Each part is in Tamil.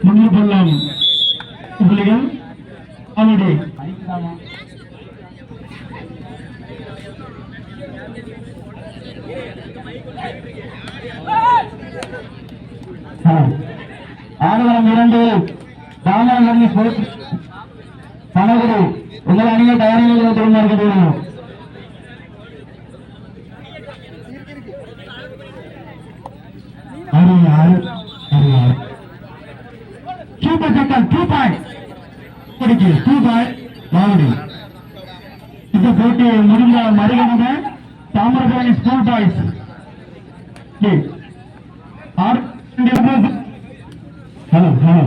முன்னிப்பள்ளம் புள்ளிகள் அவருடைய ஆடுகளம் 2 தாமரங்கி ஸ்போர்ட்ஸ் கனகுரு உங்கள் அணியை தயாரிகள் திரும்ப இந்த போட்டி முடிந்த மறுகணித Thamirabarani school boys hello hello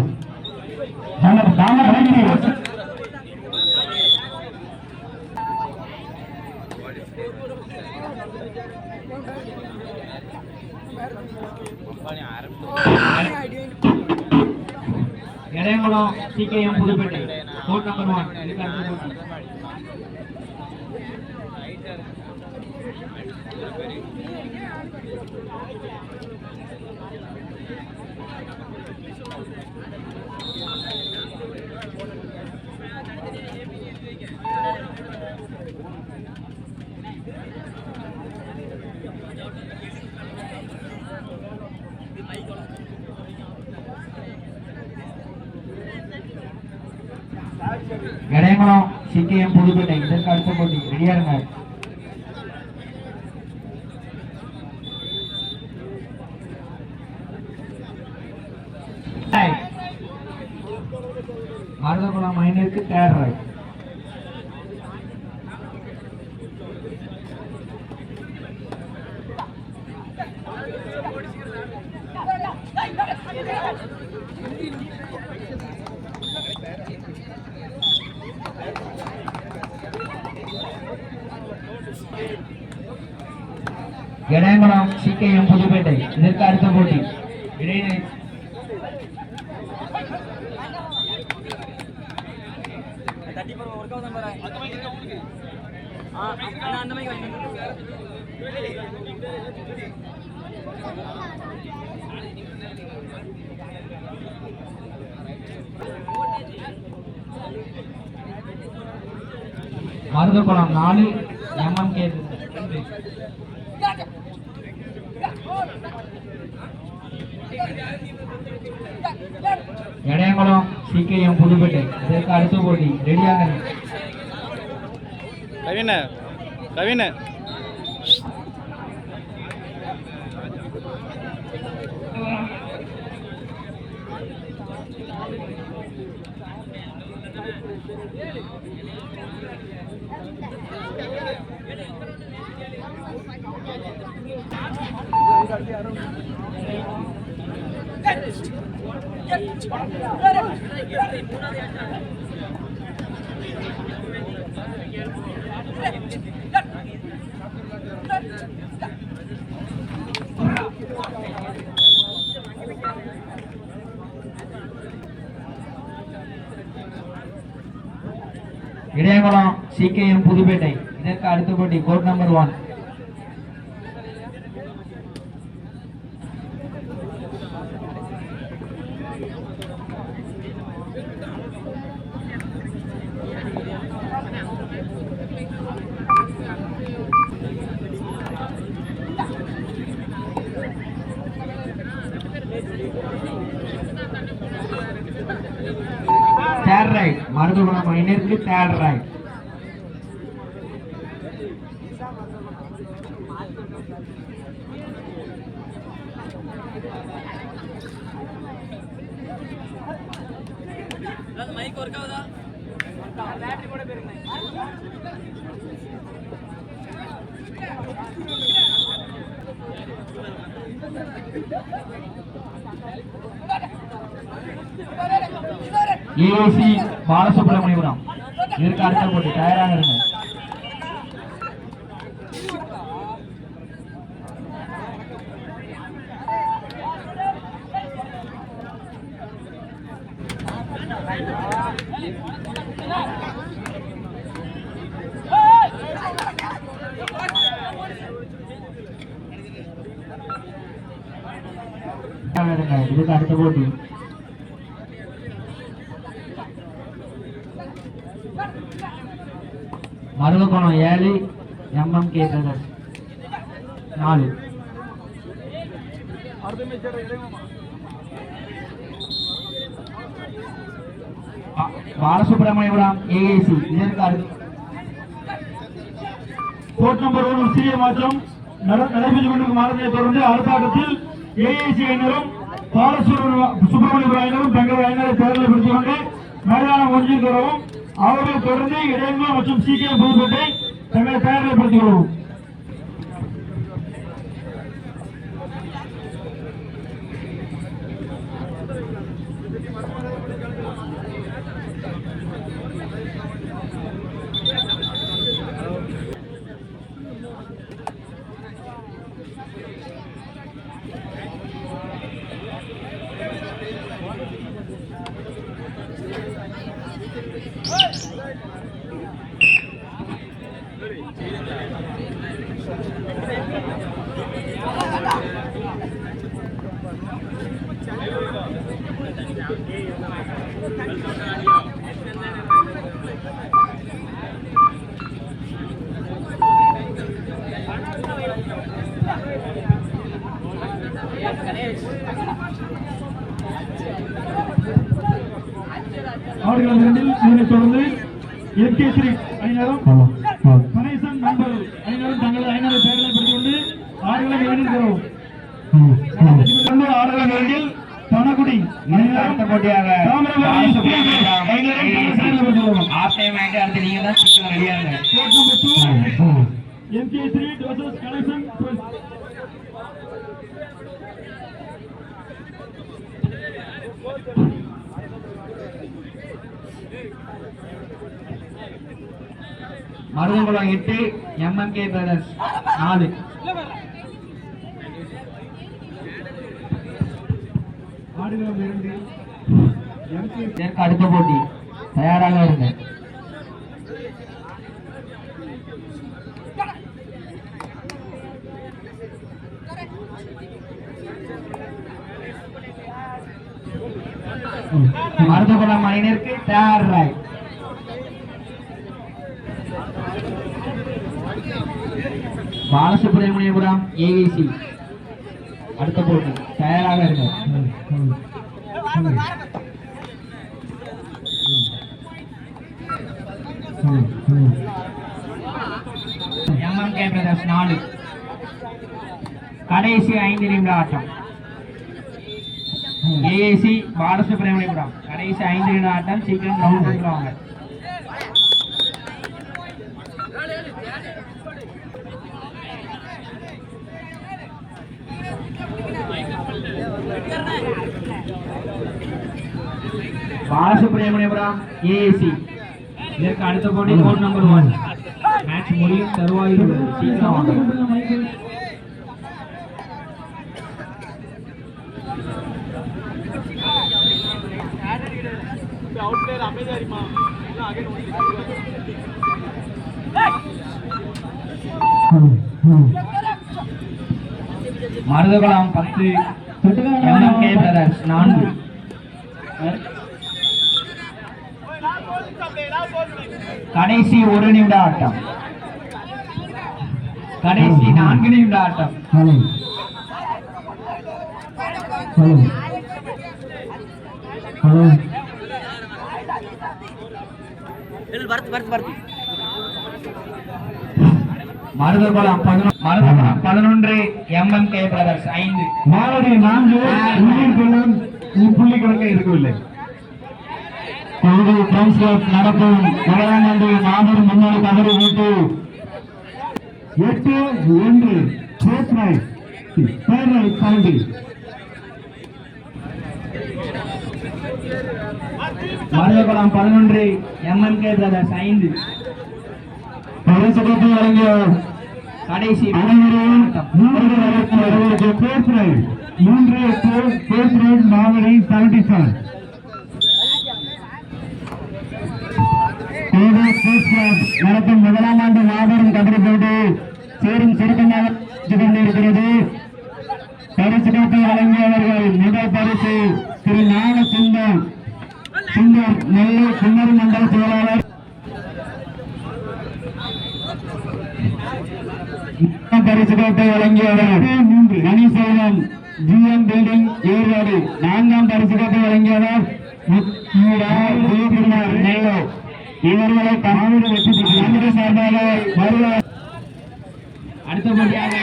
hello Thamirabarani Edayankulam CKM Puthupettai code number 1 Edayankulam CKM Puthupettai இதற்கு அடுத்த போட்டி ரெடியா இருங்க. மருதகுளம் மைனருக்கு third right. Edayankulam CKM Puthupettai இதற்கு அடுத்த போட்டி இடையினை மருதகுளம் 4 MMK எடையங்குளம் சிகேஎம் புதுப்பேட்டை இதற்கு அடுத்த போட்டி ரெடியாக கவின கவின இடையங்குளம் சிகேஎம் புதுப்பேட்டை இதற்கு அடுத்த போட்டி code number 1 third right Maruthakulam மைனருக்கு third right. மைக் வர்க் ஆகுதா பேட்டரி கூட பேருங்க ஏசி பாலசுப்ரமணியபுரம் இதற்கு அடுத்த போட்டி தயாராக இருங்க. இதுக்கு அடுத்த போட்டி Maruthakulam 7 MMK brothers 4. Balasubramaniapuram AAC இதற்கு அடுத்து கோட் நம்பர் 1 சிறிய மாற்றம் நடைபெற்றுக் கொண்டிருக்கும் ஆட்டத்தை தொடர்ந்து அடுத்த ஆட்டத்தில் AAC அணியினரும் பாலசுப்ரமணியபுரம் அணியினரும் தங்கள் அணியினரை தேர்தல்படுத்திக் கொண்டு மைதானம் ஒன்றில் தொடரும். அவர்களை தொடர்ந்து இடையங்குளம் மற்றும் CKM புதுப்பேட்டை தங்களை தேர்தல்படுத்திக் கொள்ளவும். ஆடுகளம் 2 இதனைத் தொடர்ந்து MK3 அணியினரும் கணேசன் நண்பர்கள் அணியினரும் தங்களது அணியினரை தேர்தல்படுத்திக் கொண்டு ஆடுகளம் 2 தரும். ஆடுகளம் 2 பனகுடி அடுத்த போட்டியாக MK3 versus Ganesan. Maruthakulam 8 MMK brothers 4. ஆடுகளம் 2 இதற்கு அடுத்த போட்டி தயாராக இருங்க. மருதகுளம் அணியினருக்கு தயாராய் பாலசுப்ரமணியபுரம் AAC அடுத்த போட்டி தயாராக இருங்க. MMK brothers 4. கடைசி 5 நிமிட ஆட்டம். AAC பாலசுப்ரமணியபுரம் கடைசி 5 நிமிட ஆட்டம். சீக்கிரம் ரவுண்ட் எடுத்துவாங்க. பாலசுப்ரமணியபுரம் AAC இதற்கு அடுத்த போட்டி கோட் நம்பர் 1 மேட்ச் முடியும் தருவாயில் உள்ளது. சீக்கிரம் வாங்க. Maruthakulam 10 MMK brothers 4. கடைசி 1 நிமிட ஆட்டம். கடைசி 4 நிமிட ஆட்டம். Maruthakulam 11 MMK brothers 5. மாவடி 4 புள்ளி கணக்கு இருக்கவில்லை. நடக்கும் முதலாம் ஆண்டு மாபெரும் முன்னாள் தவறு வீட்டு 8-1 மருதகுளம் 11 MMK பிரதர்ஸ் 5. பரிசுக்கு வழங்கிய கடைசி 3 மாவடி 77. நடக்கும் முதலாம் ஆண்டு மாபெரும் கபடி போட்டி சேரும் சிறுக்கமாக கொண்டிருக்கிறது. பரிசு தொகை வழங்கியவர்கள் முதல் பரிசு திரு ஞான சுந்தர் நெல்லை குமரி மண்டல செயலாளர். பரிசு தொகை வழங்கியவர் மணிசேலம் ஜிஎம் பில்டிங் ஏற்காடு. நான்காம் பரிசு தொகை வழங்கியவர் நெல்லை. இவர்களை தமிழக வெற்றி பெற்ற சார்பாக வருவார். அடுத்தபடியாக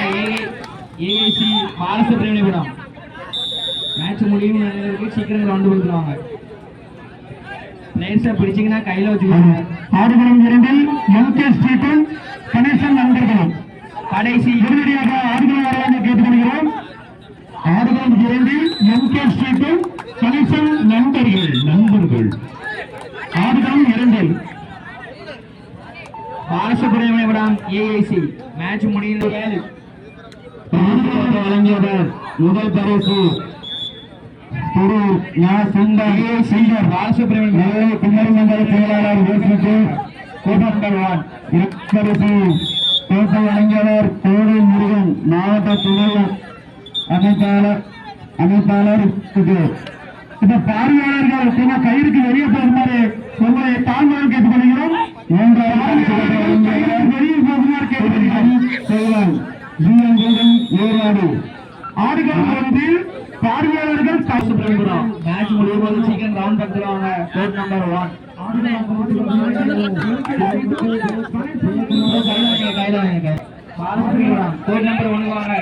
ஏஏசி பாலசுப்ரமணியபுரம் மேட்ச் முடியும் சீக்கிரம் ரவுண்டு கொடுத்துருவாங்க. பிளேயர்ஸை பிடிச்சிங்கன்னா கையில் வச்சுக்கோங்க. ஆடுகளம் 2 எம்கே ஸ்ட்ரீட்டும் கணேசன் நண்பர்களும் கடைசி உடனடியாக ஆடுகளம் வரலாறு கேட்டுக்கொள்கிறோம். ஆடுகளம் 2 எம்கே ஸ்ட்ரீட்டும் கணேசன் நண்பர்கள். ஆடுகளம் 2 பாலசுப்ரமணியபுரம் ஏஏசி மேட்ச் முடியும் 7. வழங்கியவர் முதல் பரிசு திரு சுந்தர் பாலசுப்ரமணியம் நெல்லை குமரி மண்டல செயலாளர் கூட்டம் 1. பரிசு கோட்டை வழங்கியவர் கோடை முருகன் மாவட்ட துணை அமைப்பாளர். இப்ப பார்வையாளர்கள் கயிறுக்கு வெளியே போகுமாறு உங்களை தாழ்வாக கேட்டுக்கொள்கிறோம். வெளியே போகுமாறு கேட்டுக்கொள்கிறோம். ஏற்காடு ஆடுகளம் வந்து பார்வையாளர்கள் பாலசுப்ரமணியபுரம் மேட்ச் முடியும் போது சீக்கிரம் ரவுண்ட் படுத்துருவாங்க. Code number 1 Balasubramaniyapuram code number 1 வாங்க.